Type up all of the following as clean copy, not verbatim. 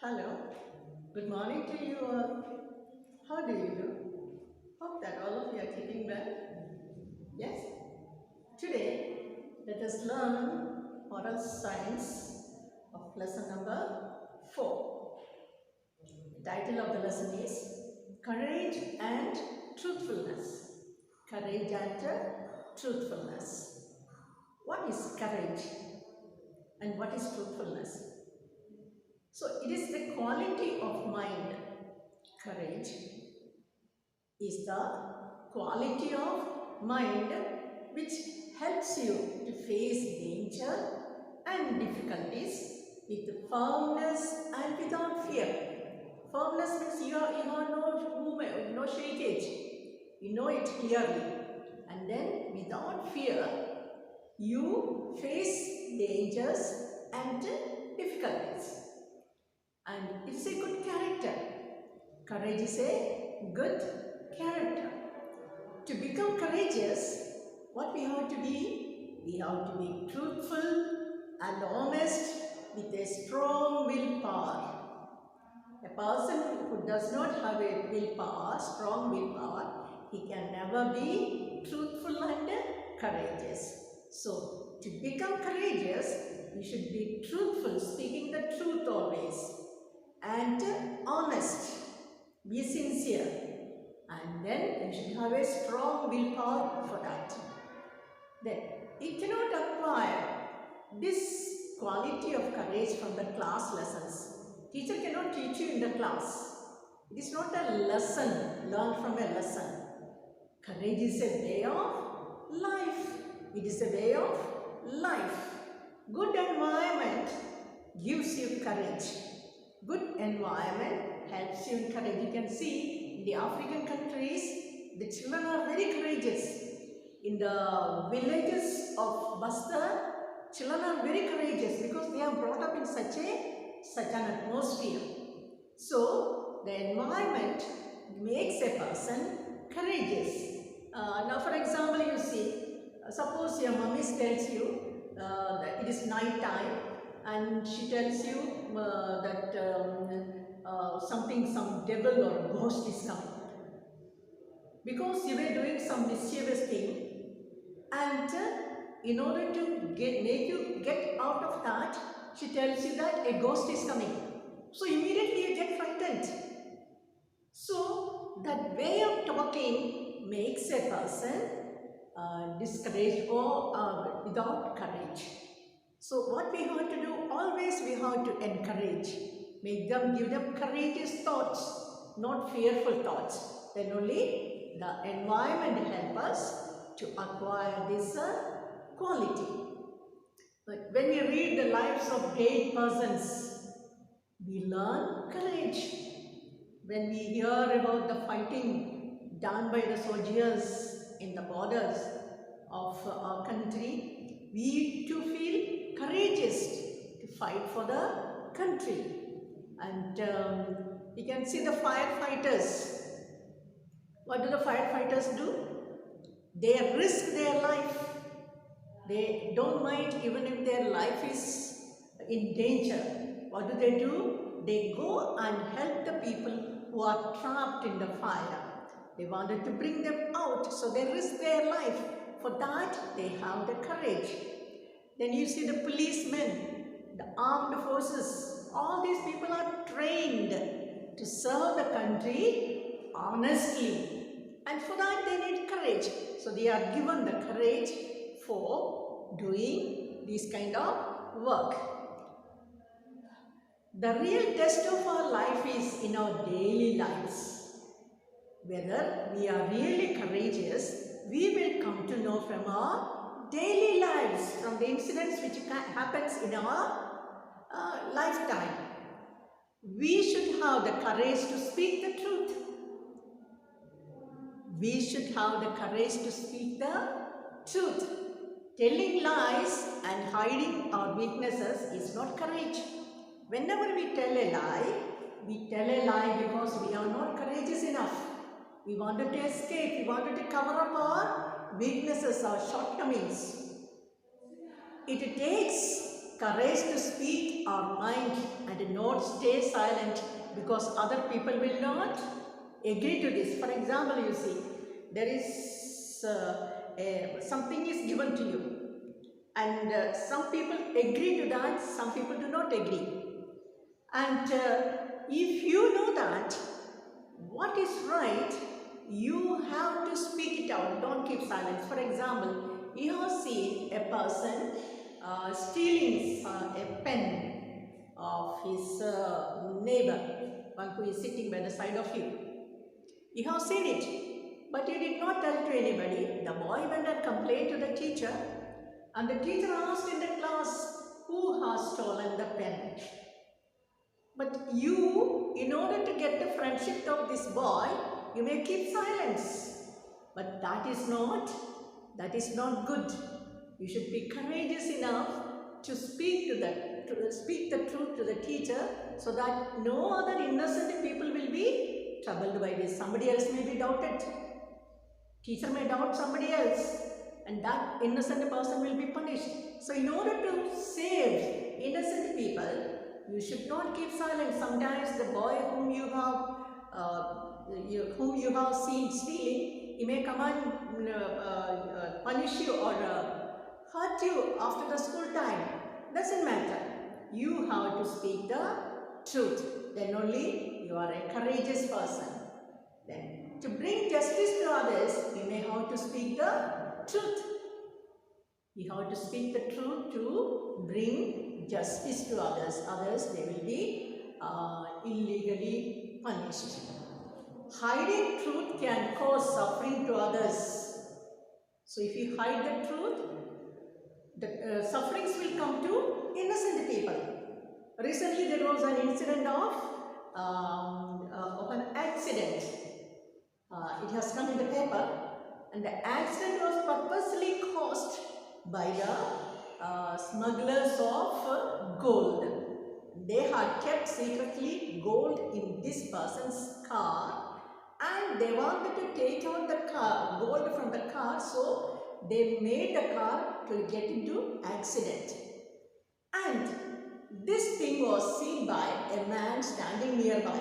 Hello, good morning to you all. How do you do? Hope that all of you are keeping well. Yes? Today, let us learn moral science of lesson number 4. The title of the lesson is Courage and Truthfulness. Courage and Truthfulness. What is courage and what is truthfulness? So, it is the quality of mind. Courage is the quality of mind which helps you to face danger and difficulties with firmness and without fear. Firmness means you have no movement, no shakage. You know it clearly. And then without fear, you face dangers and difficulties. And it's a good character. Courage is a good character. To become courageous, what we have to be? We have to be truthful and honest with a strong willpower. A person who does not have a willpower, strong willpower, he can never be truthful and courageous. So, to become courageous, you should be truthful, speaking the truth always, and honest. Be sincere, and then you should have a strong willpower for that. Then you cannot acquire this quality of courage from the class lessons. Teacher cannot teach you in the class. It is not a lesson learned from a lesson. Courage is a way of life. It is a way of life. Good environment gives you courage. Good environment helps you in courage. You can see in the African countries, the children are very courageous. In the villages of Bastar, children are very courageous because they are brought up in such an atmosphere. So, the environment makes a person courageous. Now, for example, you see, suppose your mummy tells you that it is night time, and she tells you that some devil or ghost is coming. Because you were doing some mischievous thing, and in order to make you get out of that, she tells you that a ghost is coming. So immediately you get frightened. So that way of talking makes a person discouraged or without courage. So what we have to do, always we have to encourage. Give them courageous thoughts, not fearful thoughts. Then only the environment help us to acquire this quality. But when we read the lives of great persons, we learn courage. When we hear about the fighting done by the soldiers in the borders of our country, we too feel courageous to fight for the country. And you can see the firefighters. What do the firefighters do? They risk their life. They don't mind even if their life is in danger. What do? They go and help the people who are trapped in the fire. They wanted to bring them out, so they risk their life. For that, they have the courage. Then you see the policemen, the armed forces. All these people are trained to serve the country honestly. And for that, they need courage. So they are given the courage for doing this kind of work. The real test of our life is in our daily lives. Whether we are really courageous, we will come to know from our daily lives, from the incidents which happens in our lifetime. We should have the courage to speak the truth. We should have the courage to speak the truth. Telling lies and hiding our weaknesses is not courage. Whenever we tell a lie because we are not courageous enough. We wanted to escape, we wanted to cover up our weaknesses, our shortcomings. It takes courage to speak our mind and not stay silent because other people will not agree to this. For example, you see, there is something is given to you, and some people agree to that, some people do not agree. And if you know that what is right, you have to speak it out. Don't keep silence. For example, you have seen a person stealing a pen of his neighbor, one who is sitting by the side of you. You have seen it, but you did not tell to anybody. The boy went and complained to the teacher, and the teacher asked in the class, who has stolen the pen? But you, in order to get the friendship of this boy, you may keep silence. But that is not good. You should be courageous enough to speak the truth to the teacher, so that no other innocent people will be troubled by this. Somebody else may be doubted. Teacher may doubt somebody else, and that innocent person will be punished. So in order to save innocent people, you should not keep silent. Sometimes the boy whom you have seen stealing, he may come and punish you or hurt you after the school time. Doesn't matter. You have to speak the truth. Then only you are a courageous person. Then to bring justice to others, you may have to speak the truth. You have to speak the truth to bring justice to others. Others, they will be illegally punished. Hiding truth can cause suffering to others. So if you hide the truth, the sufferings will come to innocent people. Recently there was an incident of an accident. It has come in the paper, and the accident was purposely caused by the smugglers of gold. They had kept secretly gold in this person's car, and they wanted to take out the gold from the car, so they made the car to get into accident. And this thing was seen by a man standing nearby,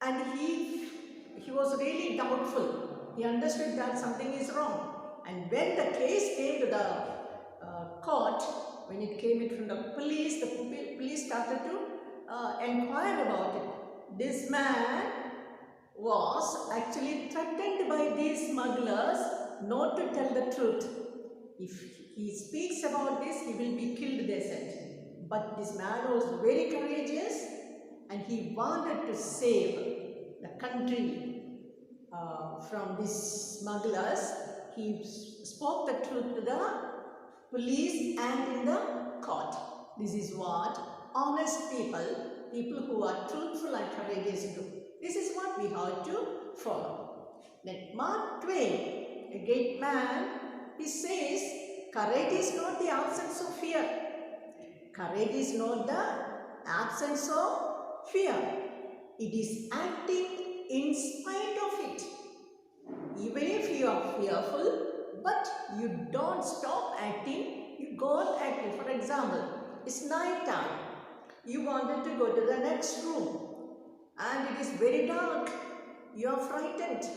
and he was really doubtful. He understood that something is wrong. And when the case came to the court, when it came in from the police started to inquire about it. This man was actually threatened by these smugglers not to tell the truth. If he speaks about this, he will be killed, they said. But this man was very courageous, and he wanted to save the country from these smugglers. He spoke the truth to the police and in the court. This is what honest people who are truthful and courageous do. This is what we have to follow. Then Mark Twain, a great man, he says, courage is not the absence of fear. Courage is not the absence of fear. It is acting in spite of it. Even if you are fearful, but you don't stop acting, you go on acting. For example, it's night time. You wanted to go to the next room, and it is very dark. You are frightened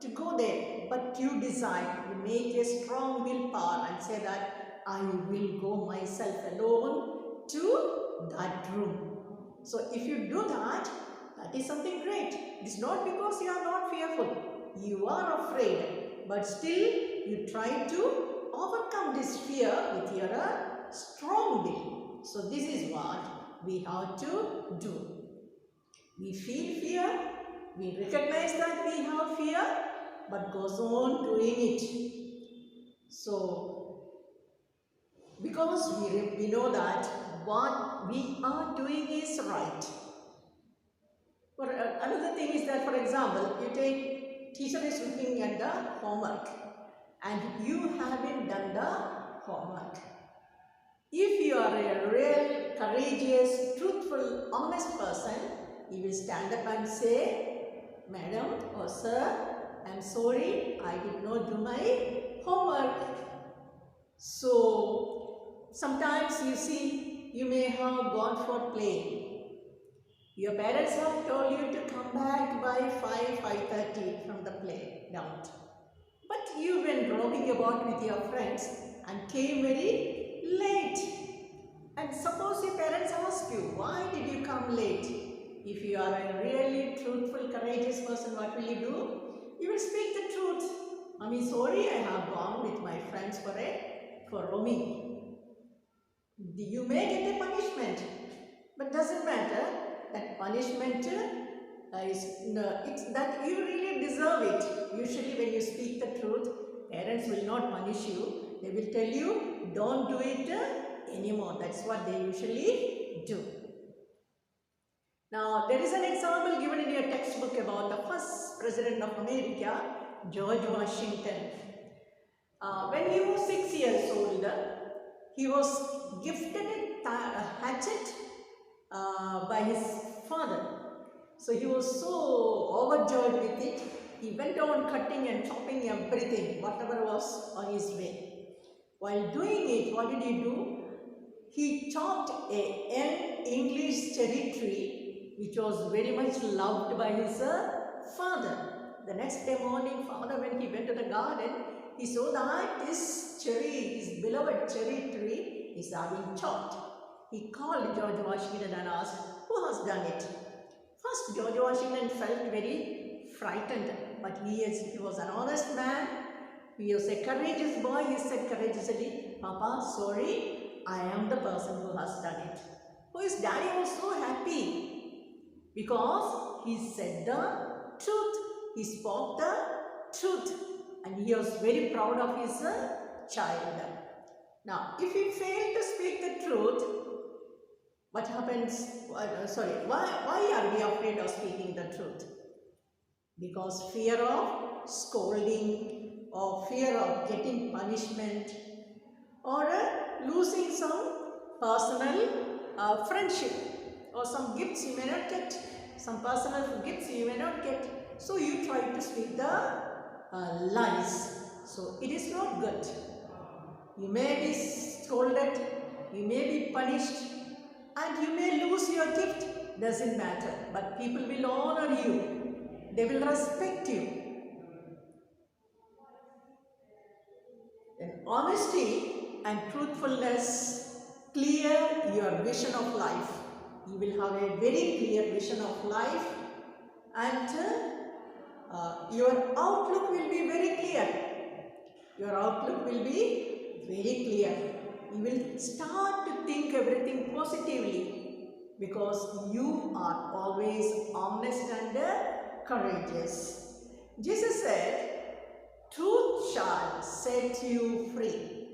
to go there, but you decide, you make a strong willpower and say that I will go myself alone to that room. So if you do that, that is something great. It is not because you are not fearful. You are afraid, but still you try to overcome this fear with your strong will. So this is what we have to do. We feel fear, we recognize that we have fear, but goes on doing it. So, because we know that what we are doing is right. Another thing is that, for example, you take, teacher is looking at the homework and you haven't done the homework. If you are a real, courageous, truthful, honest person, you will stand up and say, Madam or Sir, I am sorry, I did not do my homework. So, sometimes you see, you may have gone for play. Your parents have told you to come back by 5:30 from the playground. But you went roaming about with your friends and came very late. And suppose your parents ask you, why did you come late? If you are a really truthful, courageous person, what will you do? You will speak the truth. Mommy, sorry, I have gone with my friends for roaming. You may get a punishment, but doesn't matter. That punishment it's that you really deserve it. Usually when you speak the truth, parents will not punish you. They will tell you, don't do it anymore. That's what they usually do. Now, there is an example given in your textbook about the first president of America, George Washington. When he was 6 years old, he was gifted a hatchet by his father. So he was so overjoyed with it, he went on cutting and chopping everything, whatever was on his way. While doing it, what did he do? He chopped a young English cherry tree, which was very much loved by his father. The next day morning, father, when he went to the garden, he saw that this cherry, his beloved cherry tree, is having chopped. He called George Washington and asked, who has done it? First, George Washington felt very frightened, but he was an honest man. He was a courageous boy. He said courageously, Papa, sorry, I am the person who has done it. So his daddy was so happy because he said the truth. He spoke the truth, and he was very proud of his child. Now, if he failed to speak the truth, what happens? Why are we afraid of speaking the truth? Because fear of scolding, or fear of getting punishment, or losing some personal friendship, or some gifts you may not get, some personal gifts you may not get. So you try to speak the lies. So it is not good. You may be scolded, you may be punished, and you may lose your gift. Doesn't matter. But people will honor you. They will respect you. And honesty and truthfulness clear your vision of life. You will have a very clear vision of life, and your outlook will be very clear. Your outlook will be very clear. You will start to think everything positively because you are always honest and courageous. Jesus said, truth shall set you free.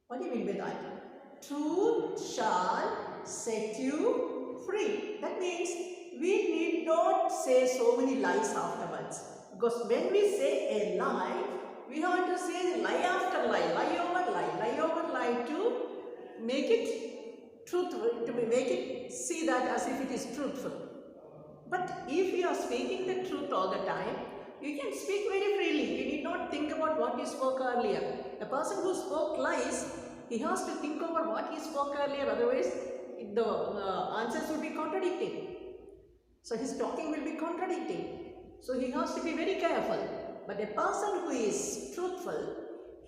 What do you mean by that? Truth shall set you free. That means we need not say so many lies afterwards. Because when we say a lie, we have to say lie after lie, lie over lie to make it truthful, to make it see that as if it is truthful. But if you are speaking the truth all the time, you can speak very freely. You need not think about what you spoke earlier. A person who spoke lies, he has to think over what he spoke earlier, otherwise the answers will be contradicting. So his talking will be contradicting. So he has to be very careful. But a person who is truthful,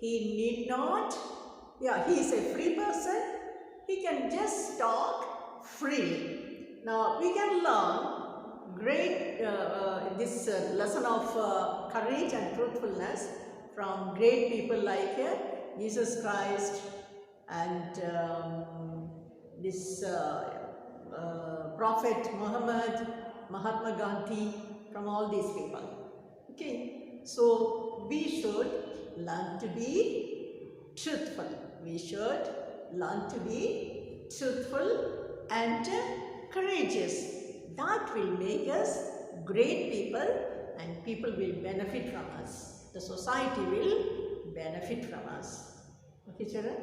he need not, he is a free person. He can just talk freely. Now we can learn great this lesson of courage and truthfulness from great people like Jesus Christ and this Prophet Muhammad, Mahatma Gandhi, from all these people. Okay, so we should learn to be truthful. We should learn to be truthful and courageous. That will make us great people, and people will benefit from us. The society will benefit from us. Okay, children?